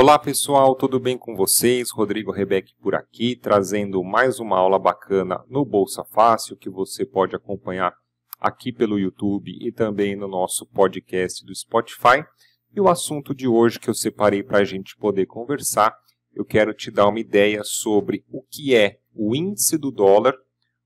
Olá pessoal, tudo bem com vocês? Rodrigo Rebeck por aqui, trazendo mais uma aula bacana no Bolsa Fácil, que você pode acompanhar aqui pelo YouTube e também no nosso podcast do Spotify. E o assunto de hoje que eu separei para a gente poder conversar, eu quero te dar uma ideia sobre o que é o índice do dólar,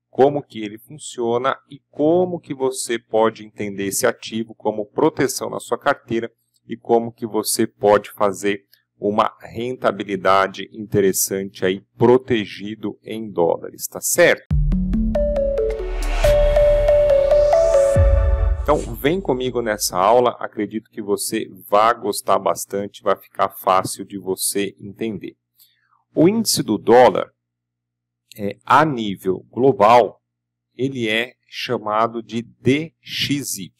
como que ele funciona e como que você pode entender esse ativo como proteção na sua carteira e como que você pode fazer uma rentabilidade interessante aí, protegido em dólares, tá certo? Então, vem comigo nessa aula, acredito que você vai gostar bastante, vai ficar fácil de você entender. O índice do dólar, a nível global, ele é chamado de DXY.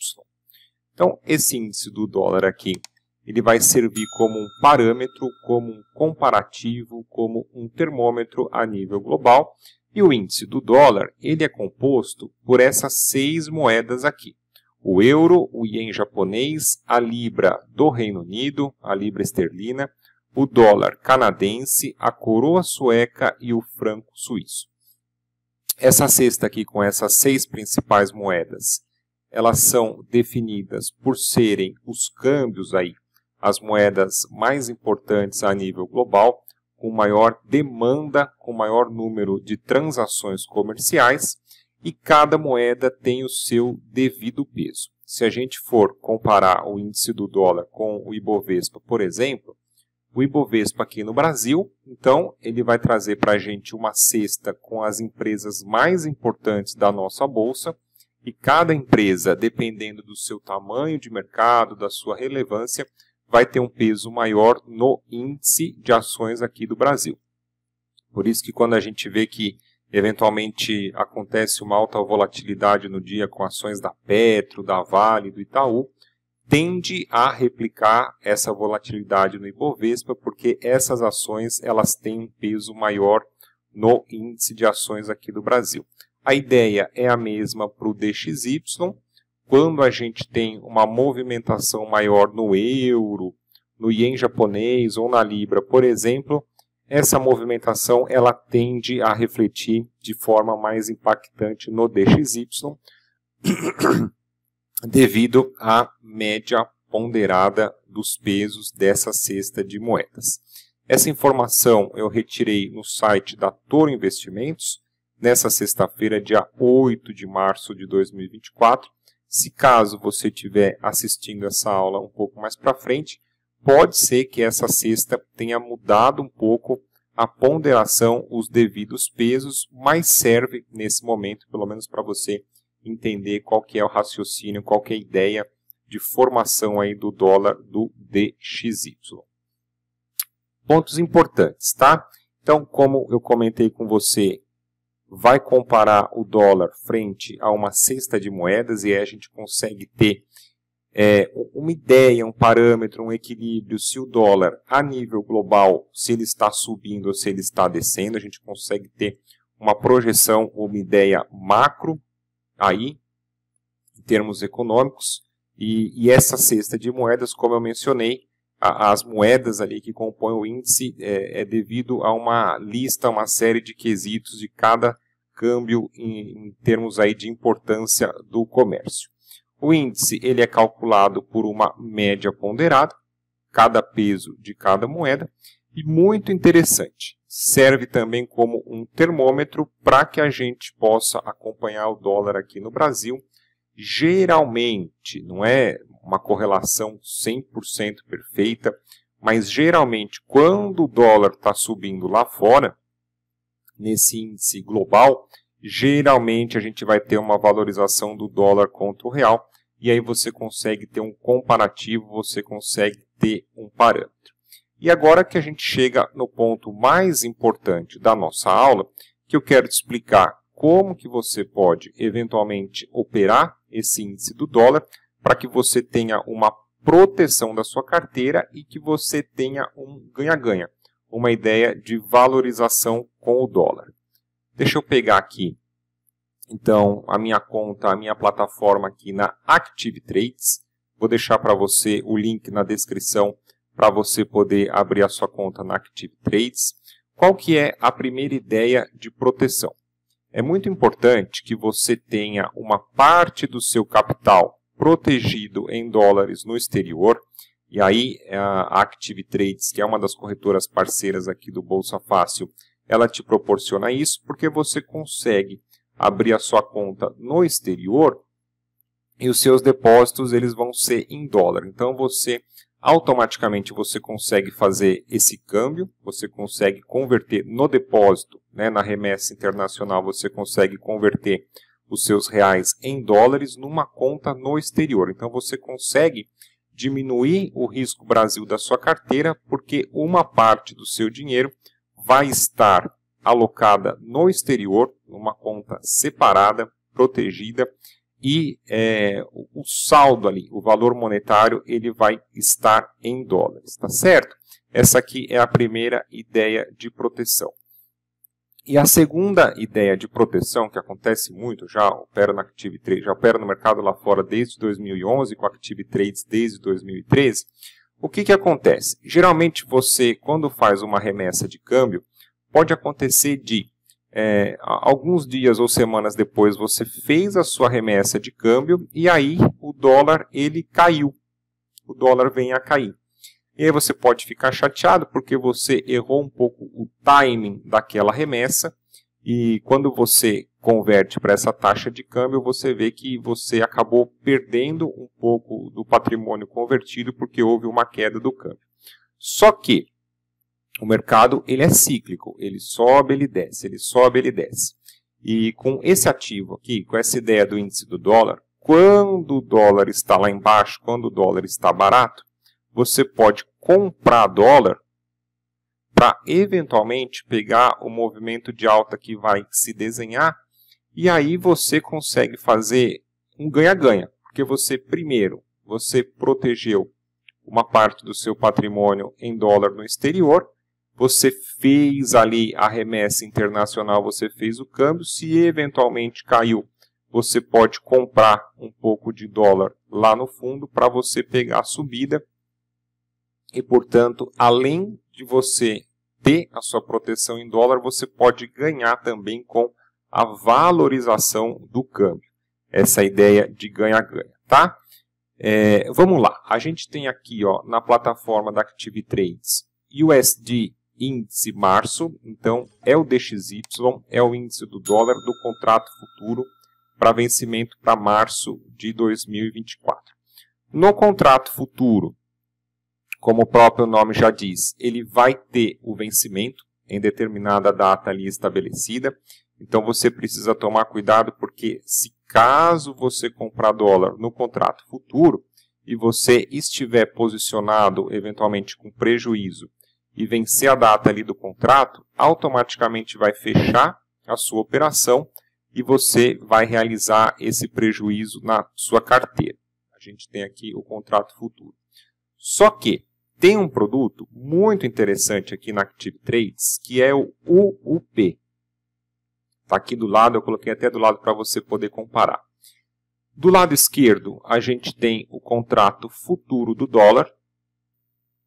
Então, esse índice do dólar aqui, ele vai servir como um parâmetro, como um comparativo, como um termômetro a nível global. E o índice do dólar, ele é composto por essas 6 moedas aqui. O euro, o ien japonês, a libra do Reino Unido, a libra esterlina, o dólar canadense, a coroa sueca e o franco suíço. Essa cesta aqui com essas 6 principais moedas, elas são definidas por serem os câmbios aí, as moedas mais importantes a nível global, com maior demanda, com maior número de transações comerciais, e cada moeda tem o seu devido peso. Se a gente for comparar o índice do dólar com o Ibovespa, por exemplo, o Ibovespa aqui no Brasil, então, ele vai trazer para a gente uma cesta com as empresas mais importantes da nossa bolsa, e cada empresa, dependendo do seu tamanho de mercado, da sua relevância, vai ter um peso maior no índice de ações aqui do Brasil. Por isso que quando a gente vê que eventualmente acontece uma alta volatilidade no dia com ações da Petro, da Vale, do Itaú, tende a replicar essa volatilidade no Ibovespa, porque essas ações elas têm um peso maior no índice de ações aqui do Brasil. A ideia é a mesma para o DXY. Quando a gente tem uma movimentação maior no euro, no ien japonês ou na libra, por exemplo, essa movimentação ela tende a refletir de forma mais impactante no DXY, devido à média ponderada dos pesos dessa cesta de moedas. Essa informação eu retirei no site da Toro Investimentos, nessa sexta-feira, dia 8 de março de 2024. Se caso você estiver assistindo essa aula um pouco mais para frente, pode ser que essa cesta tenha mudado um pouco a ponderação, os devidos pesos, mas serve nesse momento, pelo menos para você entender qual que é o raciocínio, qual que é a ideia de formação aí do dólar do DXY. Pontos importantes, tá? Então, como eu comentei com você, vai comparar o dólar frente a uma cesta de moedas e aí a gente consegue ter uma ideia, um parâmetro, um equilíbrio, se o dólar a nível global, se ele está subindo ou se ele está descendo, a gente consegue ter uma projeção, uma ideia macro aí, em termos econômicos, e essa cesta de moedas, como eu mencionei, as moedas ali que compõem o índice é devido a uma lista, uma série de quesitos de cada câmbio em termos aí de importância do comércio. O índice ele é calculado por uma média ponderada, cada peso de cada moeda, e muito interessante, serve também como um termômetro para que a gente possa acompanhar o dólar aqui no Brasil. Geralmente, não é uma correlação 100% perfeita, mas geralmente quando o dólar está subindo lá fora, nesse índice global, geralmente a gente vai ter uma valorização do dólar contra o real, e aí você consegue ter um comparativo, você consegue ter um parâmetro. E agora que a gente chega no ponto mais importante da nossa aula, que eu quero te explicar como que você pode eventualmente operar esse índice do dólar, para que você tenha uma proteção da sua carteira e que você tenha um ganha-ganha, uma ideia de valorização com o dólar. Deixa eu pegar aqui, então, a minha conta, a minha plataforma aqui na Active Trades. Vou deixar para você o link na descrição para você poder abrir a sua conta na Active Trades. Qual que é a primeira ideia de proteção? É muito importante que você tenha uma parte do seu capital protegido em dólares no exterior. E aí a Active Trades, que é uma das corretoras parceiras aqui do Bolsa Fácil, ela te proporciona isso porque você consegue abrir a sua conta no exterior e os seus depósitos eles vão ser em dólar. Então automaticamente você consegue fazer esse câmbio, você consegue converter no depósito, né, na remessa internacional, você consegue converter os seus reais em dólares numa conta no exterior. Então você consegue diminuir o risco Brasil da sua carteira, porque uma parte do seu dinheiro vai estar alocada no exterior, numa conta separada, protegida, e o saldo ali, o valor monetário, ele vai estar em dólares, tá certo? Essa aqui é a primeira ideia de proteção. E a segunda ideia de proteção, que acontece muito, já opero na Active Trades, já opero no mercado lá fora desde 2011, com a Active Trades desde 2013, o que acontece? Geralmente você, quando faz uma remessa de câmbio, pode acontecer de alguns dias ou semanas depois você fez a sua remessa de câmbio e aí o dólar ele caiu, o dólar vem a cair. E aí você pode ficar chateado porque você errou um pouco o timing daquela remessa e quando você converte para essa taxa de câmbio você vê que você acabou perdendo um pouco do patrimônio convertido porque houve uma queda do câmbio. Só que o mercado ele é cíclico, ele sobe, ele desce, ele sobe, ele desce. E com esse ativo aqui, com essa ideia do índice do dólar, quando o dólar está lá embaixo, quando o dólar está barato, você pode comprar dólar para eventualmente pegar o movimento de alta que vai se desenhar e aí você consegue fazer um ganha-ganha, porque você primeiro, você protegeu uma parte do seu patrimônio em dólar no exterior, você fez ali a remessa internacional, você fez o câmbio, se eventualmente caiu, você pode comprar um pouco de dólar lá no fundo para você pegar a subida e, portanto, além de você ter a sua proteção em dólar, você pode ganhar também com a valorização do câmbio. Essa é a ideia de ganha-ganha, tá? Vamos lá, a gente tem aqui na plataforma da Active Trades USD índice março, então é o DXY, é o índice do dólar do contrato futuro para vencimento para março de 2024. No contrato futuro, como o próprio nome já diz, ele vai ter o vencimento em determinada data ali estabelecida, então você precisa tomar cuidado porque se caso você comprar dólar no contrato futuro e você estiver posicionado eventualmente com prejuízo e vencer a data ali do contrato, automaticamente vai fechar a sua operação e você vai realizar esse prejuízo na sua carteira. A gente tem aqui o contrato futuro. Só que tem um produto muito interessante aqui na Active Trades, que é o UUP. Está aqui do lado, eu coloquei até do lado para você poder comparar. Do lado esquerdo, a gente tem o contrato futuro do dólar,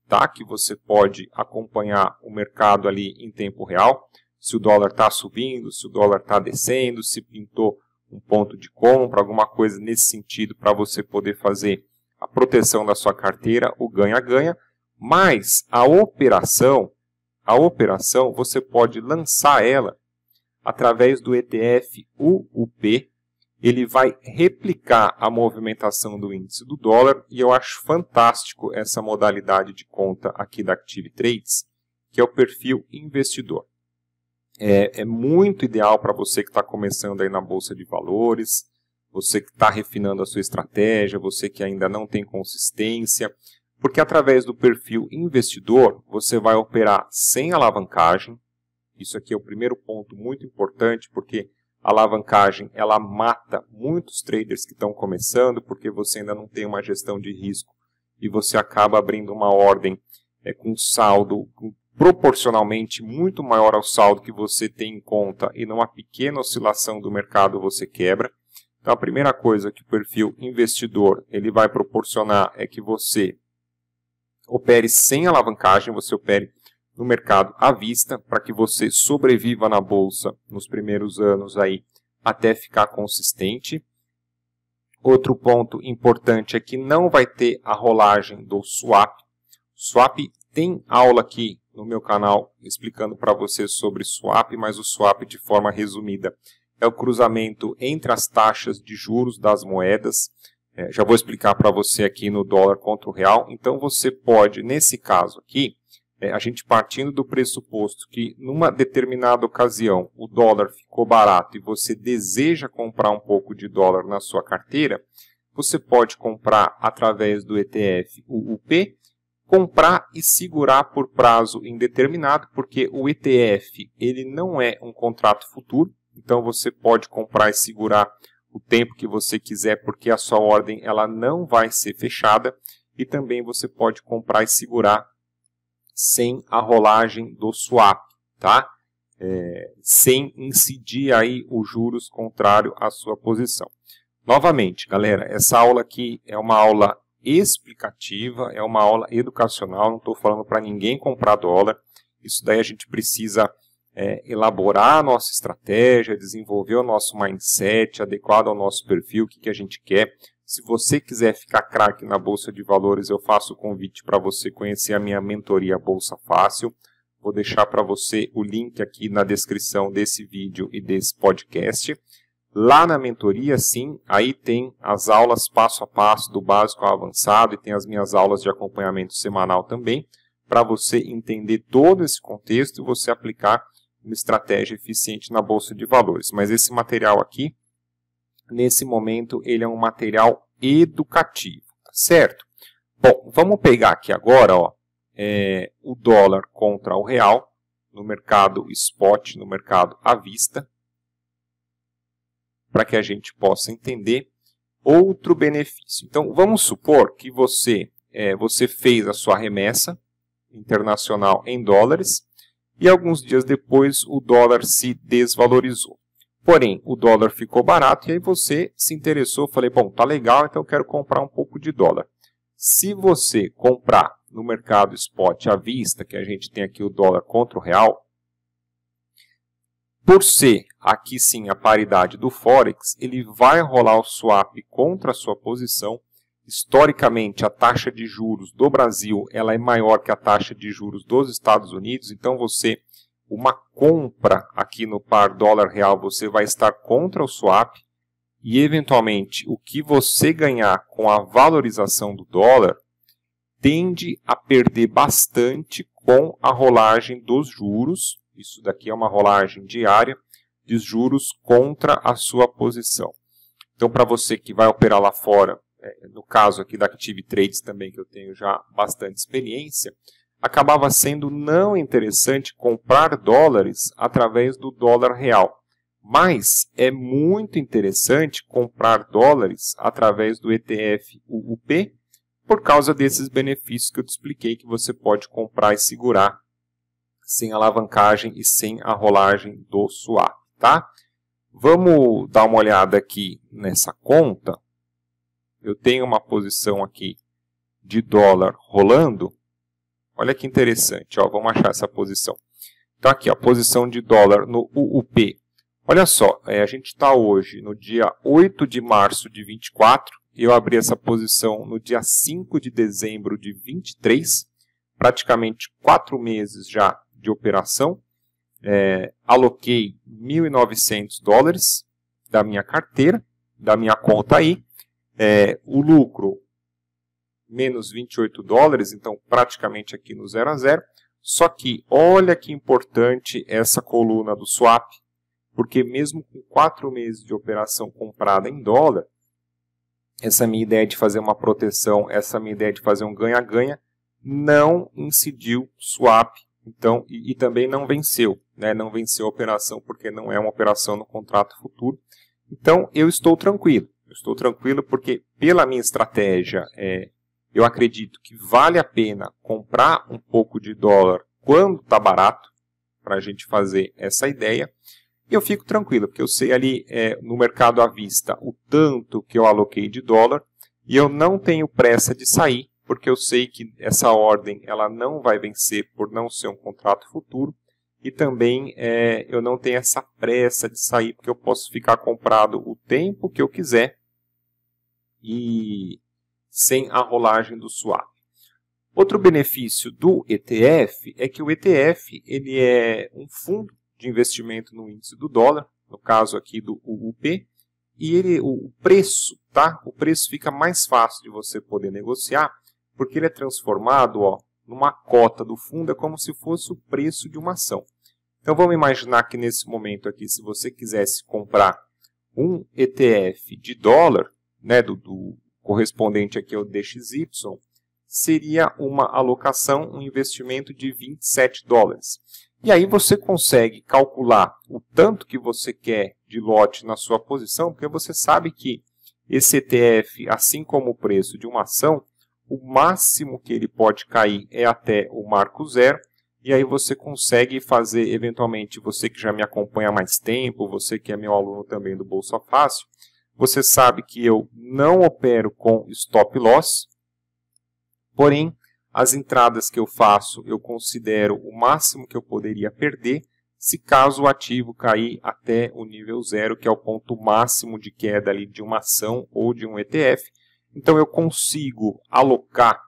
tá? Que você pode acompanhar o mercado ali em tempo real. Se o dólar está subindo, se o dólar está descendo, se pintou um ponto de compra, alguma coisa nesse sentido para você poder fazer a proteção da sua carteira, o ganha-ganha. Mas a operação você pode lançar ela através do ETF UUP. Ele vai replicar a movimentação do índice do dólar e eu acho fantástico essa modalidade de conta aqui da Active Trades, que é o perfil investidor. É muito ideal para você que está começando aí na Bolsa de Valores, você que está refinando a sua estratégia, você que ainda não tem consistência, porque através do perfil investidor você vai operar sem alavancagem. Isso aqui é o primeiro ponto muito importante, porque a alavancagem ela mata muitos traders que estão começando, porque você ainda não tem uma gestão de risco e você acaba abrindo uma ordem com saldo proporcionalmente muito maior ao saldo que você tem em conta e numa pequena oscilação do mercado você quebra. Então a primeira coisa que o perfil investidor ele vai proporcionar é que você opere sem alavancagem, você opere no mercado à vista, para que você sobreviva na bolsa nos primeiros anos aí, até ficar consistente. Outro ponto importante é que não vai ter a rolagem do swap. Swap tem aula aqui no meu canal explicando para você sobre swap, mas o swap de forma resumida é o cruzamento entre as taxas de juros das moedas. Já vou explicar para você aqui no dólar contra o real. Então você pode, nesse caso aqui, a gente partindo do pressuposto que numa determinada ocasião o dólar ficou barato e você deseja comprar um pouco de dólar na sua carteira, você pode comprar através do ETF UUP, comprar e segurar por prazo indeterminado, porque o ETF ele não é um contrato futuro, então você pode comprar e segurar o tempo que você quiser, porque a sua ordem ela não vai ser fechada, e também você pode comprar e segurar sem a rolagem do swap, tá? Sem incidir aí os juros contrário à sua posição. Novamente, galera, essa aula aqui é uma aula explicativa, é uma aula educacional, não estou falando para ninguém comprar dólar. Isso daí a gente precisa elaborar a nossa estratégia, desenvolver o nosso mindset adequado ao nosso perfil, o que a gente quer. Se você quiser ficar craque na Bolsa de Valores, eu faço o convite para você conhecer a minha mentoria Bolsa Fácil. Vou deixar para você o link aqui na descrição desse vídeo e desse podcast. Lá na mentoria, sim, aí tem as aulas passo a passo do básico ao avançado e tem as minhas aulas de acompanhamento semanal também, para você entender todo esse contexto e você aplicar uma estratégia eficiente na Bolsa de Valores. Mas esse material aqui, nesse momento, ele é um material educativo, tá certo? Bom, vamos pegar aqui agora ó, o dólar contra o real no mercado spot, no mercado à vista, para que a gente possa entender outro benefício. Então, vamos supor que você fez a sua remessa internacional em dólares e alguns dias depois o dólar se desvalorizou. Porém, o dólar ficou barato e aí você se interessou, falei, bom, tá legal, então eu quero comprar um pouco de dólar. Se você comprar no mercado spot à vista, que a gente tem aqui o dólar contra o real, por ser aqui sim a paridade do Forex, ele vai rolar o swap contra a sua posição. Historicamente, a taxa de juros do Brasil ela é maior que a taxa de juros dos Estados Unidos, então uma compra aqui no par dólar-real, você vai estar contra o swap e, eventualmente, o que você ganhar com a valorização do dólar tende a perder bastante com a rolagem dos juros. Isso daqui é uma rolagem diária de juros contra a sua posição. Então, para você que vai operar lá fora, no caso aqui da Active Trades também, que eu tenho já bastante experiência, acabava sendo não interessante comprar dólares através do dólar real. Mas é muito interessante comprar dólares através do ETF UUP, por causa desses benefícios que eu te expliquei, que você pode comprar e segurar sem alavancagem e sem a rolagem do swap, tá? Vamos dar uma olhada aqui nessa conta. Eu tenho uma posição aqui de dólar rolando. Olha que interessante, ó, vamos achar essa posição. Então aqui, a posição de dólar no UUP. Olha só, a gente está hoje no dia 8 de março de 24. Eu abri essa posição no dia 5 de dezembro de 23. Praticamente 4 meses já de operação. Aloquei 1.900 dólares da minha carteira, da minha conta aí. O lucro, menos 28 dólares, então praticamente aqui no 0 a 0. Só que olha que importante essa coluna do swap, porque mesmo com 4 meses de operação comprada em dólar, essa minha ideia de fazer uma proteção, essa minha ideia de fazer um ganha-ganha, não incidiu swap, então, e também não venceu, né? Não venceu a operação porque não é uma operação no contrato futuro. Então, eu estou tranquilo. Estou tranquilo porque, pela minha estratégia, eu acredito que vale a pena comprar um pouco de dólar quando está barato, para a gente fazer essa ideia. E eu fico tranquilo, porque eu sei ali no mercado à vista o tanto que eu aloquei de dólar e eu não tenho pressa de sair, porque eu sei que essa ordem ela não vai vencer por não ser um contrato futuro, e também eu não tenho essa pressa de sair, porque eu posso ficar comprado o tempo que eu quiser e sem a rolagem do swap. Outro benefício do ETF é que o ETF ele é um fundo de investimento no índice do dólar, no caso aqui do UUP, e o preço, tá? O preço fica mais fácil de você poder negociar, porque ele é transformado, ó, numa cota do fundo, é como se fosse o preço de uma ação. Então vamos imaginar que nesse momento aqui, se você quisesse comprar um ETF de dólar, né, do correspondente aqui ao DXY, seria uma alocação, um investimento de 27 dólares. E aí você consegue calcular o tanto que você quer de lote na sua posição, porque você sabe que esse ETF, assim como o preço de uma ação, o máximo que ele pode cair é até o marco zero, e aí você consegue fazer, eventualmente, você que já me acompanha há mais tempo, você que é meu aluno também do Bolsa Fácil, você sabe que eu não opero com stop loss, porém, as entradas que eu faço, eu considero o máximo que eu poderia perder, se caso o ativo cair até o nível zero, que é o ponto máximo de queda ali de uma ação ou de um ETF. Então eu consigo alocar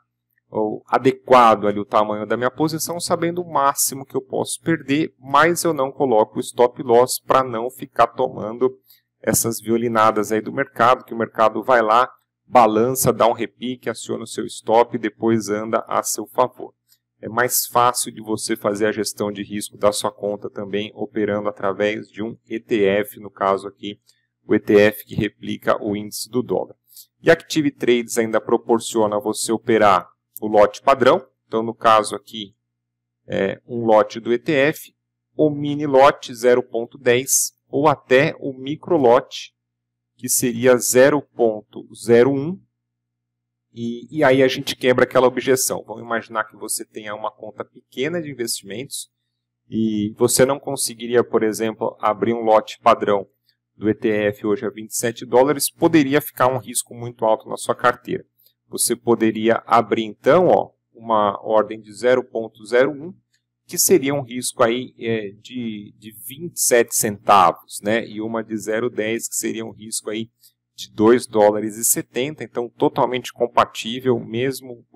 ou adequado ali o tamanho da minha posição, sabendo o máximo que eu posso perder, mas eu não coloco o stop loss para não ficar tomando essas violinadas aí do mercado, que o mercado vai lá, balança, dá um repique, aciona o seu stop e depois anda a seu favor. É mais fácil de você fazer a gestão de risco da sua conta também, operando através de um ETF, no caso aqui, o ETF que replica o índice do dólar. E a Active Trades ainda proporciona você operar o lote padrão, então no caso aqui, um lote do ETF, o mini lote 0.10 ou até o micro lote, que seria 0.01, e aí a gente quebra aquela objeção. Vamos imaginar que você tenha uma conta pequena de investimentos e você não conseguiria, por exemplo, abrir um lote padrão do ETF hoje a 27 dólares, poderia ficar um risco muito alto na sua carteira. Você poderia abrir então, ó, uma ordem de 0.01, que seria um risco aí de 27 centavos, né? E uma de 0,10, que seria um risco aí de 2 dólares e 70, então totalmente compatível mesmo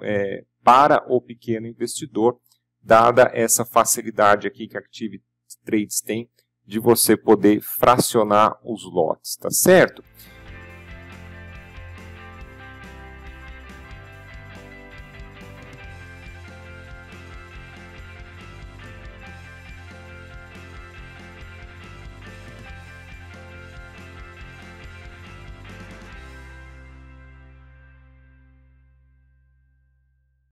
para o pequeno investidor, dada essa facilidade aqui que a Active Trades tem de você poder fracionar os lotes, tá certo?